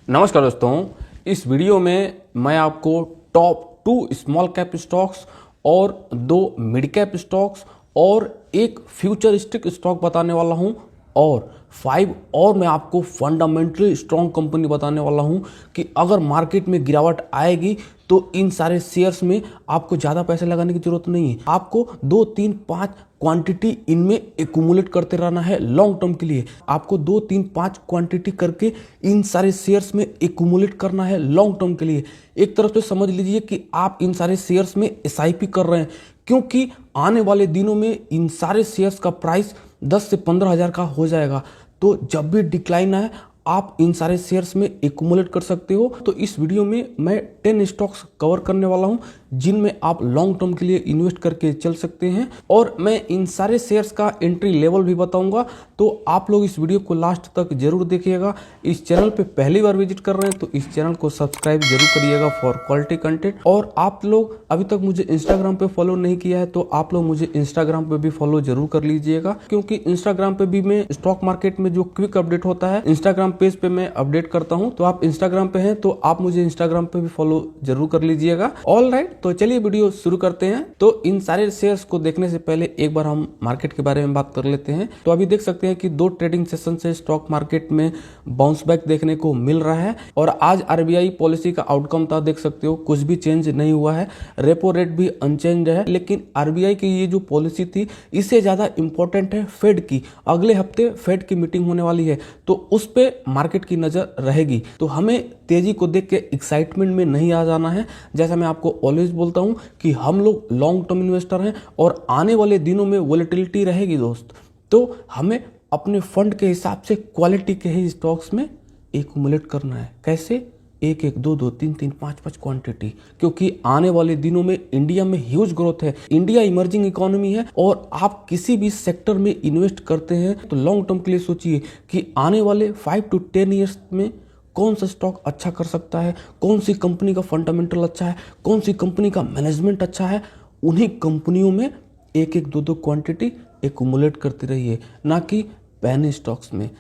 नमस्कार दोस्तों, इस वीडियो में मैं आपको टॉप 2 स्मॉल कैप स्टॉक्स और 2 मिड कैप स्टॉक्स और एक फ्यूचरिस्टिक स्टॉक बताने वाला हूं और 5 और मैं आपको फंडामेंटली स्ट्रॉन्ग कंपनी बताने वाला हूं कि अगर मार्केट में गिरावट आएगी तो इन सारे शेयर्स में आपको ज़्यादा पैसे लगाने की जरूरत नहीं है। आपको 2, 3, 5 क्वांटिटी इनमें एक्यूमुलेट करते रहना है लॉन्ग टर्म के लिए। आपको 2, 3, 5 क्वांटिटी करके इन सारे शेयर्स में एक्यूमुलेट करना है लॉन्ग टर्म के लिए। एक तरफ से समझ लीजिए कि आप इन सारे शेयर्स में एसआईपी कर रहे हैं, क्योंकि आने वाले दिनों में इन सारे शेयर्स का प्राइस 10 से 15 हज़ार का हो जाएगा। तो जब भी डिक्लाइन आए आप इन सारे शेयर्स में एक्यूमुलेट कर सकते हो। तो इस वीडियो में मैं 10 स्टॉक्स कवर करने वाला हूं जिनमें आप लॉन्ग टर्म के लिए इन्वेस्ट करके चल सकते हैं और मैं इन सारे शेयर्स का एंट्री लेवल भी बताऊंगा। तो आप लोग इस वीडियो को लास्ट तक जरूर देखिएगा। इस चैनल पे पहली बार विजिट कर रहे हैं तो इस चैनल को सब्सक्राइब जरूर करिएगा फॉर क्वालिटी कंटेंट। और आप लोग अभी तक मुझे इंस्टाग्राम पे फॉलो नहीं किया है तो आप लोग मुझे इंस्टाग्राम पे भी फॉलो जरूर कर लीजिएगा, क्योंकि इंस्टाग्राम पे भी मैं स्टॉक मार्केट में जो क्विक अपडेट होता है इंस्टाग्राम पेज पे मैं अपडेट करता हूं। तो आप इंस्टाग्राम पे हैं तो आप मुझे इंस्टाग्राम पे भी फॉलो जरूर कर लीजिएगा। ऑल राइट, तो चलिए वीडियो शुरू करते हैं। तो इन सारे शेयर्स को देखने से पहले एक बार हम मार्केट के बारे में बात कर लेते हैं। तो अभी देख सकते हैं कि 2 ट्रेडिंग सेशन से स्टॉक मार्केट में बाउंस बैक देखने को मिल रहा है और आज आरबीआई पॉलिसी का आउटकम था, देख सकते हो कुछ भी चेंज नहीं हुआ है। रेपो रेट भी अनचेंज है, लेकिन आरबीआई की ये जो पॉलिसी थी इससे ज्यादा इंपॉर्टेंट है फेड की। अगले हफ्ते फेड की मीटिंग होने वाली है तो उस पे मार्केट की नजर रहेगी। तो हमें तेजी को देख के एक्साइटमेंट में नहीं आ जाना है। जैसा मैं आपको ऑलवेज बोलता हूं कि हम लोग लॉन्ग टर्म इन्वेस्टर हैं और आने वाले दिनों में वोलेटिलिटी रहेगी दोस्त। तो हमें अपने फंड के हिसाब से क्वालिटी के ही स्टॉक्स में एक्यूमुलेट करना है। कैसे? 1, 1, 2, 2, 3, 3, 5, 5 क्वांटिटी, क्योंकि आने वाले दिनों में इंडिया में ह्यूज ग्रोथ है। इंडिया इमर्जिंग इकोनॉमी है और आप किसी भी सेक्टर में इन्वेस्ट करते हैं तो लॉन्ग टर्म के लिए सोचिए कि आने वाले 5 to 10 ईयर्स में कौन सा स्टॉक अच्छा कर सकता है, कौन सी कंपनी का फंडामेंटल अच्छा है, कौन सी कंपनी का मैनेजमेंट अच्छा है। उन्हीं कंपनियों में 1, 1, 2, 2 क्वांटिटी एक्यूमुलेट करते रहिए, ना कि पैनी स्टॉक्स में।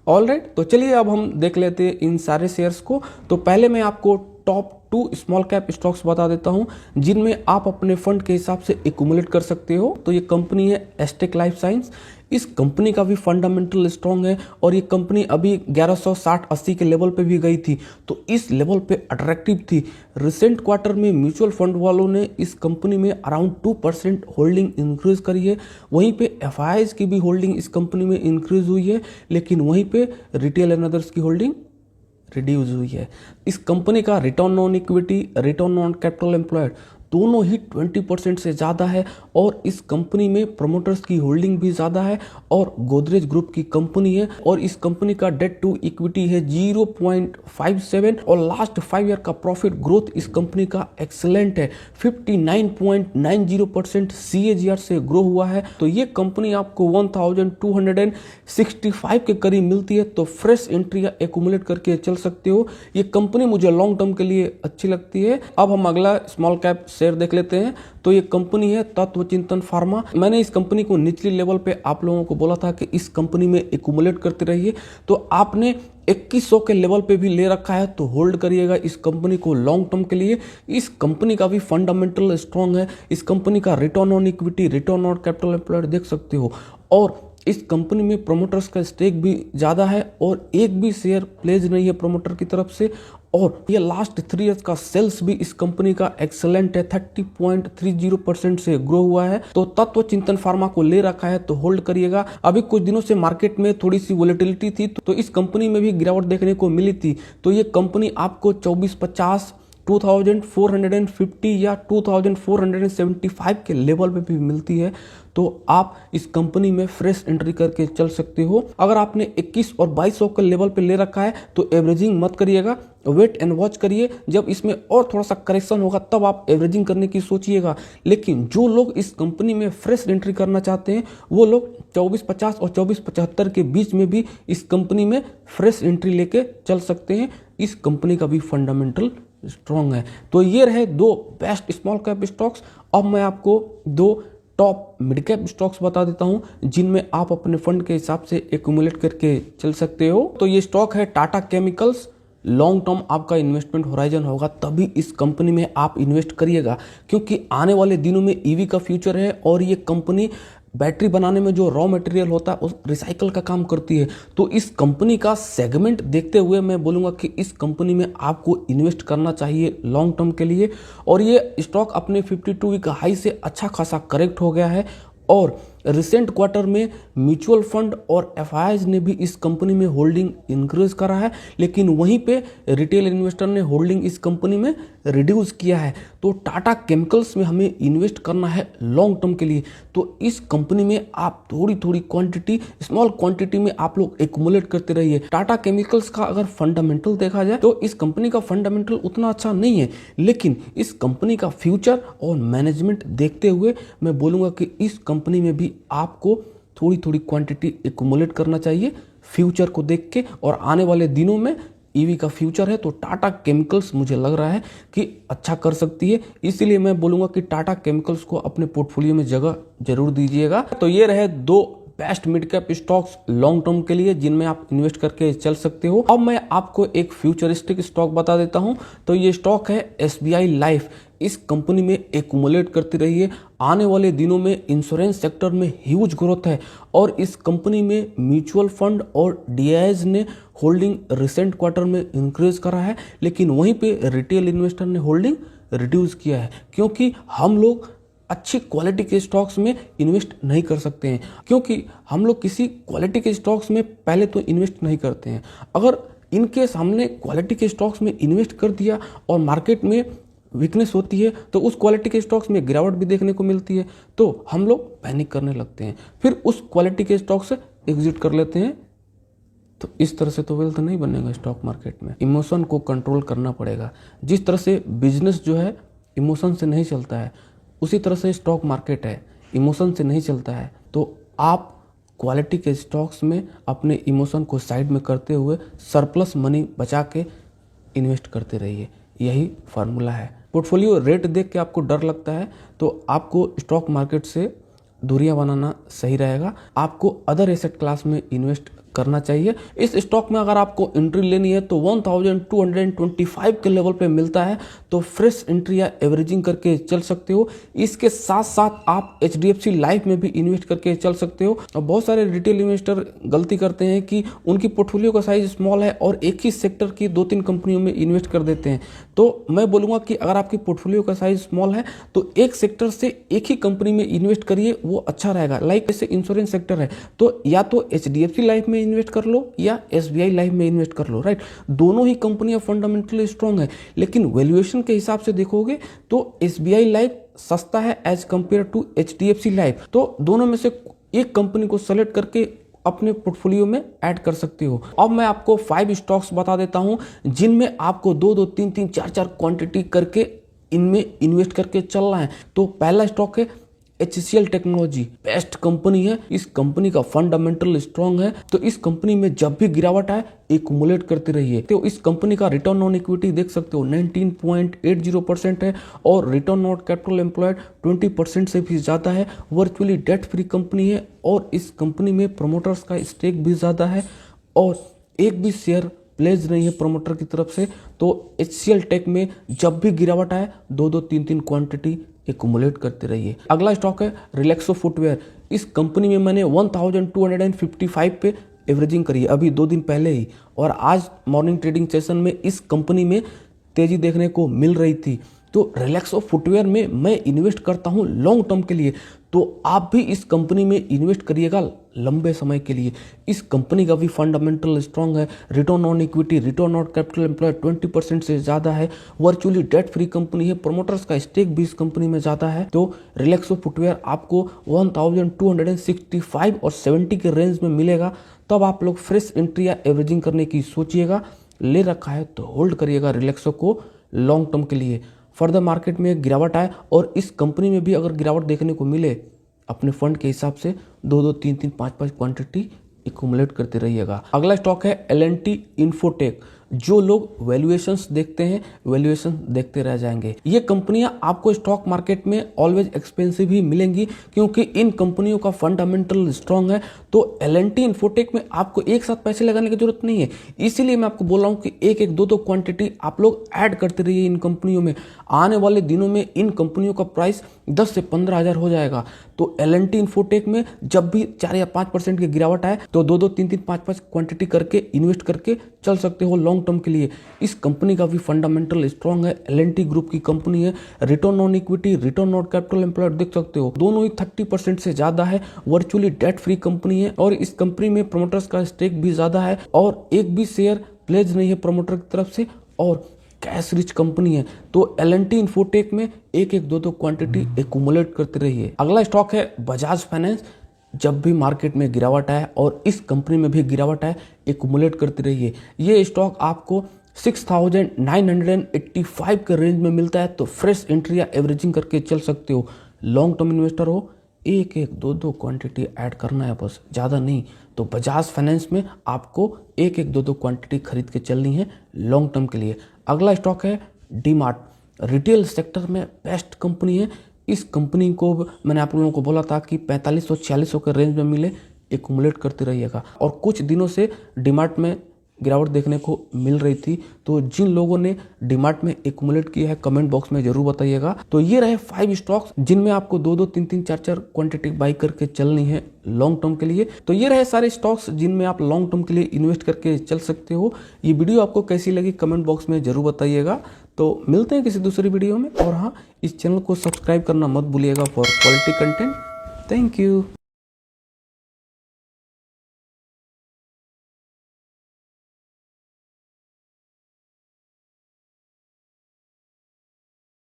ऑल राइट, तो चलिए अब हम देख लेते हैं इन सारे शेयर्स को। तो पहले मैं आपको टॉप 2 स्मॉल कैप स्टॉक्स बता देता हूं जिनमें आप अपने फंड के हिसाब से एक्यूमुलेट कर सकते हो। तो ये कंपनी है एस्टेक लाइफ साइंस। इस कंपनी का भी फंडामेंटल स्ट्रांग है और ये कंपनी अभी 1160-80 के लेवल पे भी गई थी, तो इस लेवल पे अट्रैक्टिव थी। रिसेंट क्वार्टर में म्यूचुअल फंड वालों ने इस कंपनी में अराउंड 2% होल्डिंग इंक्रीज करी है। वहीं पे एफआईआईज की भी होल्डिंग इस कंपनी में इंक्रीज हुई है, लेकिन वहीं पे रिटेल एंड अदर्स की होल्डिंग रिड्यूस हुई है। इस कंपनी का return on equity, return on capital employed दोनों ही 20% से ज़्यादा है और इस कंपनी में प्रमोटर्स की होल्डिंग भी ज़्यादा है और गोदरेज ग्रुप की कंपनी है और इस कंपनी का डेट टू इक्विटी है 0.57 और लास्ट 5 ईयर का प्रॉफिट ग्रोथ इस कंपनी का एक्सेलेंट है। 59.90% CAGR से ग्रो हुआ है। तो ये कंपनी आपको 1265 के करीब मिलती है, तो फ्रेश एंट्री या एक्यूमुलेट करके चल सकते हो। ये कंपनी मुझे लॉन्ग टर्म के लिए अच्छी लगती है। अब हम अगला स्मॉल कैप शेयर देख लेते हैं। तो ये कंपनी है तत्व चिंतन फार्मा। मैंने इस कंपनी को निचली लेवल पे आप लोगों को बोला था कि इस कंपनी में एक्यूमुलेट करते रहिए, तो आपने 2100 के लेवल पे भी ले रखा है तो होल्ड करिएगा इस कंपनी को लॉन्ग टर्म के लिए। इस कंपनी का भी फंडामेंटल स्ट्रांग है। इस कंपनी का return on equity, return on capital employed देख सकते हो और इस कंपनी में प्रोमोटर्स का स्टेक भी ज़्यादा है और एक भी शेयर प्लेज नहीं है प्रोमोटर की तरफ से। और ये लास्ट 3 ईयर्स का सेल्स भी इस कंपनी का एक्सेलेंट है, 30.30% से ग्रो हुआ है। तो तत्व चिंतन फार्मा को ले रखा है तो होल्ड करिएगा। अभी कुछ दिनों से मार्केट में थोड़ी सी वोलेटिलिटी थी तो इस कंपनी में भी गिरावट देखने को मिली थी। तो ये कंपनी आपको 2450, 2450 या 2475 के लेवल पे भी मिलती है, तो आप इस कंपनी में फ्रेश एंट्री करके चल सकते हो। अगर आपने 21 और 2200 के लेवल पे ले रखा है तो एवरेजिंग मत करिएगा, वेट एंड वॉच करिए। जब इसमें और थोड़ा सा करेक्शन होगा तब आप एवरेजिंग करने की सोचिएगा। लेकिन जो लोग इस कंपनी में फ्रेश एंट्री करना चाहते हैं वो लोग 2450 और 2475 के बीच में भी इस कंपनी में फ्रेश एंट्री लेके चल सकते हैं। इस कंपनी का भी फंडामेंटल स्ट्रॉन्ग है। तो ये रहे 2 बेस्ट स्मॉल कैप स्टॉक्स। अब मैं आपको 2 टॉप मिड कैप स्टॉक्स बता देता हूं जिनमें आप अपने फंड के हिसाब से एक्यूमुलेट करके चल सकते हो। तो ये स्टॉक है टाटा केमिकल्स, लॉन्ग टर्म आपका इन्वेस्टमेंट होराइजन होगा तभी इस कंपनी में आप इन्वेस्ट करिएगा, क्योंकि आने वाले दिनों में ईवी का फ्यूचर है और ये कंपनी बैटरी बनाने में जो रॉ मटेरियल होता है उस रिसाइकल का काम करती है। तो इस कंपनी का सेगमेंट देखते हुए मैं बोलूँगा कि इस कंपनी में आपको इन्वेस्ट करना चाहिए लॉन्ग टर्म के लिए। और ये स्टॉक अपने 52 वीक हाई से अच्छा खासा करेक्ट हो गया है और रिसेंट क्वार्टर में म्यूचुअल फंड और एफआईआईज ने भी इस कंपनी में होल्डिंग इंक्रीज करा है, लेकिन वहीं पे रिटेल इन्वेस्टर ने होल्डिंग इस कंपनी में रिड्यूस किया है। तो टाटा केमिकल्स में हमें इन्वेस्ट करना है लॉन्ग टर्म के लिए। तो इस कंपनी में आप थोड़ी थोड़ी क्वांटिटी, स्मॉल क्वांटिटी में आप लोग एक्यूमुलेट करते रहिए। टाटा केमिकल्स का अगर फंडामेंटल देखा जाए तो इस कंपनी का फंडामेंटल उतना अच्छा नहीं है, लेकिन इस कंपनी का फ्यूचर और मैनेजमेंट देखते हुए मैं बोलूँगा कि इस कंपनी में भी आपको थोड़ी थोड़ी क्वांटिटी एक्यूमुलेट करना चाहिए फ्यूचर को देख के। और आने वाले दिनों में ईवी का फ्यूचर है तो टाटा केमिकल्स मुझे लग रहा है कि अच्छा कर सकती है, इसीलिए मैं बोलूँगा कि टाटा केमिकल्स को अपने पोर्टफोलियो में जगह जरूर दीजिएगा। तो ये रहे 2 best mid cap stocks long term के लिए जिनमें आप इन्वेस्ट करके चल सकते हो। अब मैं आपको एक फ्यूचरिस्टिक स्टॉक बता देता हूं। तो ये स्टॉक है एसबीआई लाइफ। इस कंपनी में एक्यूमुलेट करते रहिए, आने वाले दिनों में इंश्योरेंस सेक्टर में ह्यूज ग्रोथ है और इस कंपनी में म्यूचुअल फंड और डीआईज ने होल्डिंग रिसेंट क्वार्टर में इंक्रीज करा है, लेकिन वहीं पे रिटेल इन्वेस्टर ने होल्डिंग रिड्यूस किया है, क्योंकि हम लोग अच्छी क्वालिटी के स्टॉक्स में इन्वेस्ट नहीं कर सकते हैं, क्योंकि हम लोग किसी क्वालिटी के स्टॉक्स में पहले तो इन्वेस्ट नहीं करते हैं। अगर इनके सामने क्वालिटी के स्टॉक्स में इन्वेस्ट कर दिया और मार्केट में वीकनेस होती है तो उस क्वालिटी के स्टॉक्स में गिरावट भी देखने को मिलती है, तो हम लोग पैनिक करने लगते हैं, फिर उस क्वालिटी के स्टॉक से एग्जिट कर लेते हैं। तो इस तरह से तो वेल्थ नहीं बनेगा स्टॉक मार्केट में। इमोशन को कंट्रोल करना पड़ेगा। जिस तरह से बिजनेस जो है इमोशन से नहीं चलता है, उसी तरह से स्टॉक मार्केट है, इमोशन से नहीं चलता है। तो आप क्वालिटी के स्टॉक्स में अपने इमोशन को साइड में करते हुए सरप्लस मनी बचा के इन्वेस्ट करते रहिए, यही फार्मूला है। पोर्टफोलियो रेट देख के आपको डर लगता है तो आपको स्टॉक मार्केट से दूरियां बनाना सही रहेगा। आपको अदर एसेट क्लास में इन्वेस्ट करना चाहिए। इस स्टॉक में अगर आपको एंट्री लेनी है तो 1225 के लेवल पे मिलता है, तो फ्रेश एंट्री या एवरेजिंग करके चल सकते हो। इसके साथ साथ आप एचडीएफसी लाइफ में भी इन्वेस्ट करके चल सकते हो। और बहुत सारे रिटेल इन्वेस्टर गलती करते हैं कि उनकी पोर्टफोलियो का साइज स्मॉल है और एक ही सेक्टर की 2-3 कंपनियों में इन्वेस्ट कर देते हैं। तो मैं बोलूँगा कि अगर आपकी पोर्टफोलियो का साइज स्मॉल है तो एक सेक्टर से एक ही कंपनी में इन्वेस्ट करिए, वो अच्छा रहेगा। लाइक जैसे इंश्योरेंस सेक्टर है तो या तो एचडीएफसी लाइफ में इन्वेस्ट कर लो या एसबीआई लाइफ में इन्वेस्ट कर लो, राइट। दोनों ही कंपनियां फंडामेंटली स्ट्रांग है, लेकिन वैल्यूएशन के हिसाब से देखोगे तो एसबीआई लाइफ सस्ता है as compare to HDFC life. तो दोनों में से एक कंपनी को सेलेक्ट करके अपने पोर्टफोलियो में ऐड कर सकते हो। अब मैं आपको 5 स्टॉक्स बता देता हूं जिनमें आपको 2-2, 3-3, 4-4 क्वांटिटी करके इनमें इन्वेस्ट करके चलना है। तो पहला स्टॉक है HCL टेक्नोलॉजी। बेस्ट कंपनी है, इस कंपनी का फंडामेंटल स्ट्रांग है, तो इस कंपनी में जब भी गिरावट आए एक्यूमुलेट करते रहिए। तो इस कंपनी का रिटर्न ऑन इक्विटी देख सकते हो 19.80% है और रिटर्न ऑन कैपिटल एम्प्लॉयड 20% से भी ज़्यादा है। वर्चुअली डेट फ्री कंपनी है और इस कंपनी में प्रमोटर्स का स्टेक भी ज़्यादा है और एक भी शेयर प्लेज नहीं है प्रमोटर की तरफ से। तो HCL टेक में जब भी गिरावट आए 2-2, 3-3 क्वांटिटी एक्यूमुलेट करते रहिए। अगला स्टॉक है रिलैक्सो फुटवेयर। इस कंपनी में मैंने 1255 पे एवरेजिंग करी है अभी 2 दिन पहले ही, और आज मॉर्निंग ट्रेडिंग सेशन में इस कंपनी में तेजी देखने को मिल रही थी। तो रिलैक्सो फुटवेयर में मैं इन्वेस्ट करता हूं लॉन्ग टर्म के लिए, तो आप भी इस कंपनी में इन्वेस्ट करिएगा लंबे समय के लिए। इस कंपनी का भी फंडामेंटल स्ट्रांग है, return on equity, return on capital employed 20% से ज़्यादा है, वर्चुअली डेट फ्री कंपनी है, प्रमोटर्स का स्टेक भी इस कंपनी में ज़्यादा है। तो रिलैक्सो फुटवेयर आपको 1265 और 70 के रेंज में मिलेगा, तब आप लोग फ्रेश एंट्री या एवरेजिंग करने की सोचिएगा। ले रखा है तो होल्ड करिएगा रिलैक्सो को लॉन्ग टर्म के लिए। फर्दर मार्केट में गिरावट आए और इस कंपनी में भी अगर गिरावट देखने को मिले, अपने फंड के हिसाब से 2-2, 3-3, 5-5 क्वांटिटी एक्यूमुलेट करते रहिएगा। अगला स्टॉक है L&T इन्फोटेक। जो लोग वैल्यूएशंस देखते हैं वैल्यूएशन देखते रह जाएंगे। ये कंपनियां आपको स्टॉक मार्केट में ऑलवेज एक्सपेंसिव ही मिलेंगी क्योंकि इन कंपनियों का फंडामेंटल स्ट्रांग है। तो एल&टी इन्फोटेक में आपको एक साथ पैसे लगाने की जरूरत नहीं है। इसीलिए मैं आपको बोल रहा हूं कि एक एक दो दो क्वांटिटी आप लोग ऐड करते रहिए इन कंपनियों में। आने वाले दिनों में इन कंपनियों का प्राइस 10 से 15 हजार हो जाएगा। तो एल&टी इन्फोटेक में जब भी 4 या 5% की गिरावट आए तो 2-2, 3-3, 5-5 क्वांटिटी करके इन्वेस्ट करके चल सकते हो लॉन्ग टर्म के लिए। इस कंपनी का भी फंडामेंटल स्ट्रांग है, एल&टी ग्रुप की कंपनी है। Return on equity, return on capital employed देख सकते हो, दोनों ही 30% से ज्यादा है। वर्चुअली डेट फ्री कंपनी है और इस कंपनी में प्रमोटर्स का स्टेक भी ज्यादा है और एक भी शेयर प्लेज नहीं है प्रमोटर की तरफ से और कैश रिच कंपनी है। तो एल&टी इन्फोटेक में एक एक दो दो क्वांटिटी एक्यूमुलेट करते रहिए। अगला स्टॉक है बजाज फाइनेंस। जब भी मार्केट में गिरावट आए और इस कंपनी में भी गिरावट आए एक्यूमुलेट करते रहिए। ये स्टॉक आपको 6,985 के रेंज में मिलता है। तो फ्रेश एंट्री या एवरेजिंग करके चल सकते हो। लॉन्ग टर्म इन्वेस्टर हो, एक एक दो दो क्वांटिटी ऐड करना है बस, ज़्यादा नहीं। तो बजाज फाइनेंस में आपको एक एक दो दो क्वांटिटी खरीद के चलनी है लॉन्ग टर्म के लिए। अगला स्टॉक है डी-मार्ट। रिटेल सेक्टर में बेस्ट कंपनी है। इस कंपनी को मैंने आप लोगों को बोला था कि 4500-4600 के रेंज में मिले, एक्यूमुलेट करते रहिएगा। और कुछ दिनों से डी-मार्ट में गिरावट देखने को मिल रही थी। तो जिन लोगों ने डी-मार्ट में एक्यूमुलेट किया है कमेंट बॉक्स में जरूर बताइएगा। तो ये रहे 5 स्टॉक्स जिनमें आपको 2-2, 3-3, 4-4 क्वांटिटी बाई करके चलनी है लॉन्ग टर्म के लिए। तो ये रहे सारे स्टॉक्स जिनमें आप लॉन्ग टर्म के लिए इन्वेस्ट करके चल सकते हो। ये वीडियो आपको कैसी लगी कमेंट बॉक्स में जरूर बताइएगा। तो मिलते हैं किसी दूसरी वीडियो में। और हाँ, इस चैनल को सब्सक्राइब करना मत भूलिएगा for quality content. Thank you.